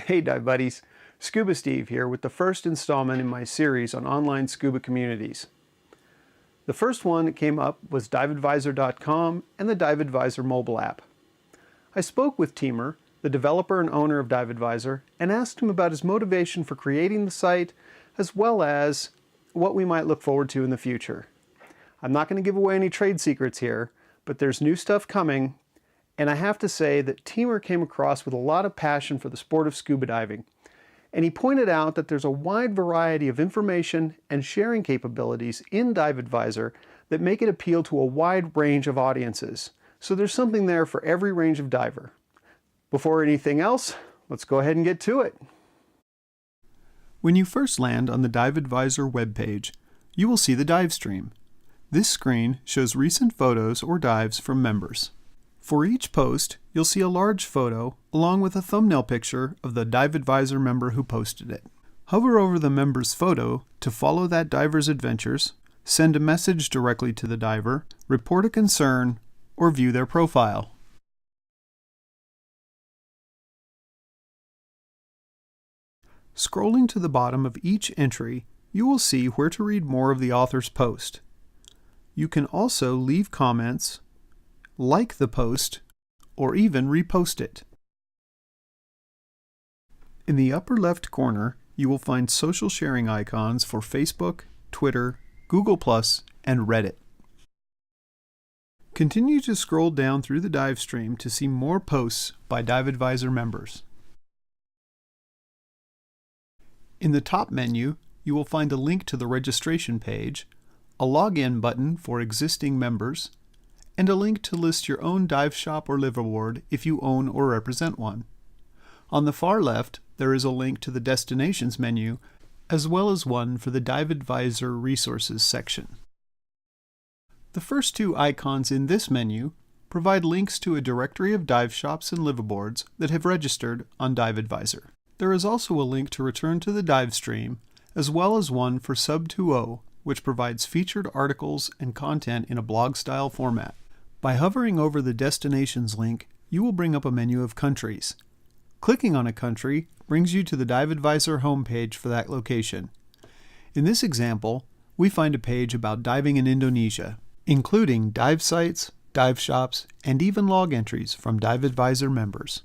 Hey Dive Buddies, Scuba Steve here with the first installment in my series on online scuba communities. The first one that came up was Diveadvisor.com and the Diveadvisor mobile app. I spoke with Timur, the developer and owner of Diveadvisor, and asked him about his motivation for creating the site, as well as what we might look forward to in the future. I'm not going to give away any trade secrets here, but there's new stuff coming. And I have to say that Timur came across with a lot of passion for the sport of scuba diving. And he pointed out that there's a wide variety of information and sharing capabilities in Diveadvisor that make it appeal to a wide range of audiences. So there's something there for every range of diver. Before anything else, let's go ahead and get to it. When you first land on the Diveadvisor webpage, you will see the Divestream. This screen shows recent photos or dives from members. For each post, you'll see a large photo along with a thumbnail picture of the Diveadvisor member who posted it. Hover over the member's photo to follow that diver's adventures, send a message directly to the diver, report a concern, or view their profile. Scrolling to the bottom of each entry, you will see where to read more of the author's post. You can also leave comments, like the post, or even repost it. In the upper left corner, you will find social sharing icons for Facebook, Twitter, Google+, and Reddit. Continue to scroll down through the Divestream to see more posts by Diveadvisor members. In the top menu, you will find a link to the registration page, a login button for existing members, and a link to list your own dive shop or liveaboard if you own or represent one. On the far left, there is a link to the Destinations menu, as well as one for the Diveadvisor Resources section. The first two icons in this menu provide links to a directory of dive shops and liveaboards that have registered on Diveadvisor. There is also a link to return to the Divestream, as well as one for Sub2O, which provides featured articles and content in a blog-style format. By hovering over the Destinations link, you will bring up a menu of countries. Clicking on a country brings you to the Diveadvisor homepage for that location. In this example, we find a page about diving in Indonesia, including dive sites, dive shops, and even log entries from Diveadvisor members.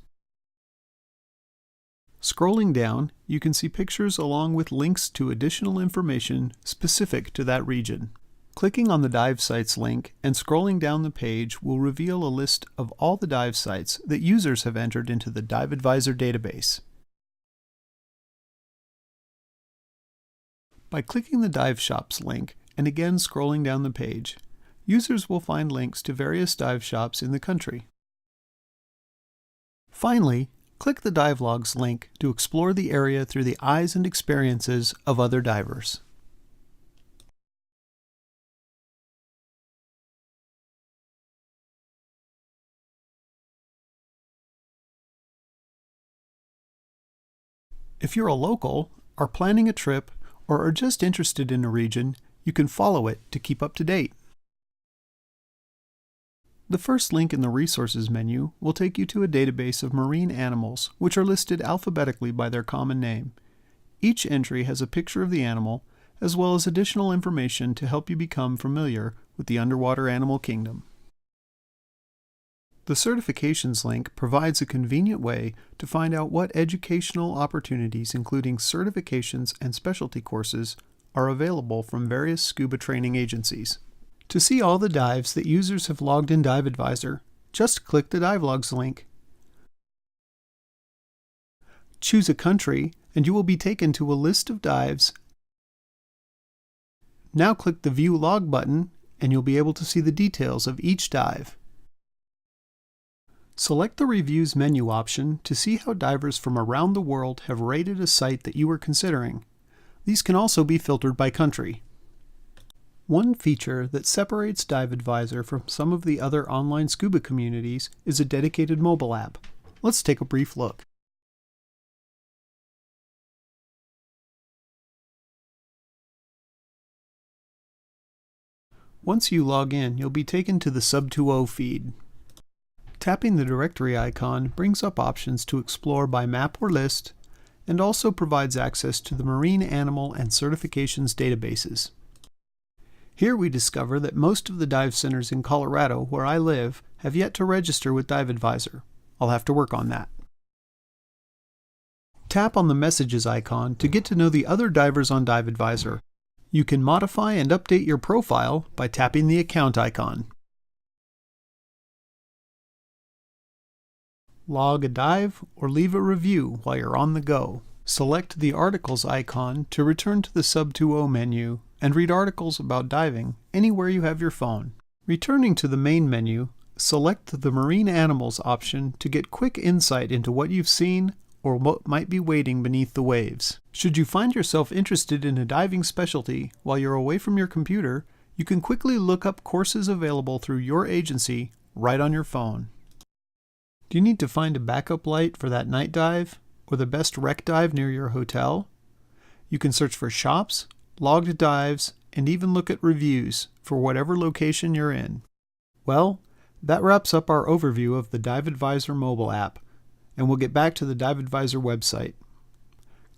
Scrolling down, you can see pictures along with links to additional information specific to that region. Clicking on the dive sites link and scrolling down the page will reveal a list of all the dive sites that users have entered into the Diveadvisor database. By clicking the dive shops link and again scrolling down the page, users will find links to various dive shops in the country. Finally, click the dive logs link to explore the area through the eyes and experiences of other divers. If you're a local, are planning a trip, or are just interested in a region, you can follow it to keep up to date. The first link in the Resources menu will take you to a database of marine animals, which are listed alphabetically by their common name. Each entry has a picture of the animal, as well as additional information to help you become familiar with the underwater animal kingdom. The Certifications link provides a convenient way to find out what educational opportunities, including certifications and specialty courses, are available from various scuba training agencies. To see all the dives that users have logged in Diveadvisor, just click the Dive Logs link. Choose a country, and you will be taken to a list of dives. Now click the View Log button, and you'll be able to see the details of each dive. Select the Reviews menu option to see how divers from around the world have rated a site that you are considering. These can also be filtered by country. One feature that separates Diveadvisor from some of the other online scuba communities is a dedicated mobile app. Let's take a brief look. Once you log in, you'll be taken to the Sub2O feed. Tapping the directory icon brings up options to explore by map or list, and also provides access to the marine animal and certifications databases. Here we discover that most of the dive centers in Colorado, where I live, have yet to register with Diveadvisor. I'll have to work on that. Tap on the messages icon to get to know the other divers on Diveadvisor. You can modify and update your profile by tapping the account icon. Log a dive or leave a review while you're on the go. Select the articles icon to return to the Sub 2.0 menu and read articles about diving anywhere you have your phone. Returning to the main menu, select the Marine Animals option to get quick insight into what you've seen or what might be waiting beneath the waves. Should you find yourself interested in a diving specialty while you're away from your computer, you can quickly look up courses available through your agency right on your phone. Do you need to find a backup light for that night dive or the best wreck dive near your hotel? You can search for shops, logged dives, and even look at reviews for whatever location you're in. Well, that wraps up our overview of the Diveadvisor mobile app, and we'll get back to the Diveadvisor website.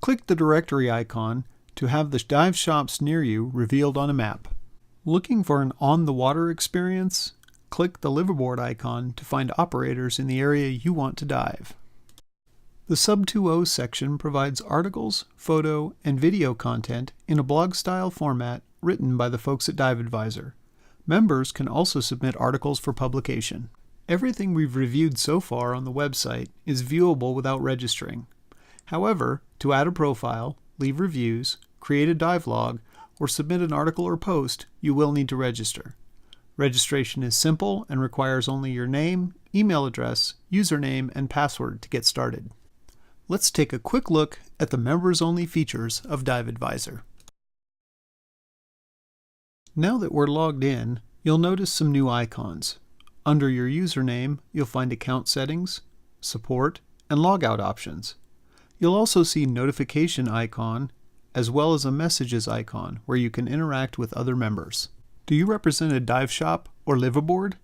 Click the directory icon to have the dive shops near you revealed on a map. Looking for an on-the-water experience? Click the Liveaboard icon to find operators in the area you want to dive. The Sub 2.0 section provides articles, photo, and video content in a blog-style format written by the folks at Diveadvisor. Members can also submit articles for publication. Everything we've reviewed so far on the website is viewable without registering. However, to add a profile, leave reviews, create a dive log, or submit an article or post, you will need to register. Registration is simple and requires only your name, email address, username, and password to get started. Let's take a quick look at the members-only features of Diveadvisor. Now that we're logged in, you'll notice some new icons. Under your username, you'll find account settings, support, and logout options. You'll also see notification icon, as well as a messages icon where you can interact with other members. Do you represent a dive shop or liveaboard?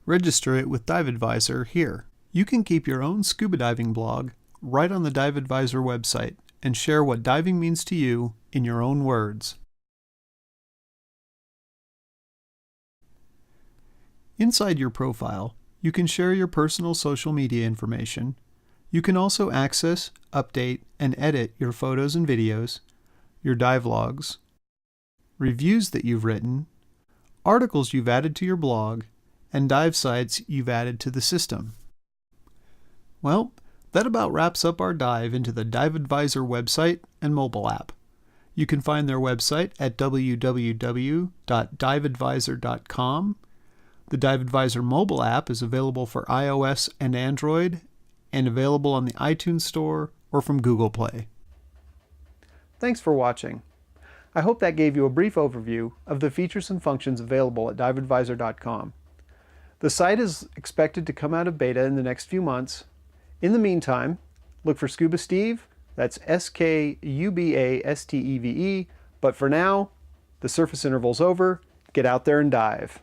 Register it with Diveadvisor here. You can keep your own scuba diving blog right on the Diveadvisor website and share what diving means to you in your own words. Inside your profile, you can share your personal social media information. You can also access, update, and edit your photos and videos, your dive logs, reviews that you've written, articles you've added to your blog, and dive sites you've added to the system. Well, that about wraps up our dive into the Diveadvisor website and mobile app. You can find their website at www.diveadvisor.com. The Diveadvisor mobile app is available for iOS and Android, and available on the iTunes Store or from Google Play. Thanks for watching. I hope that gave you a brief overview of the features and functions available at Diveadvisor.com. The site is expected to come out of beta in the next few months. In the meantime, look for Scuba Steve, that's SKUBA STEVE, but for now, the surface interval's over, get out there and dive.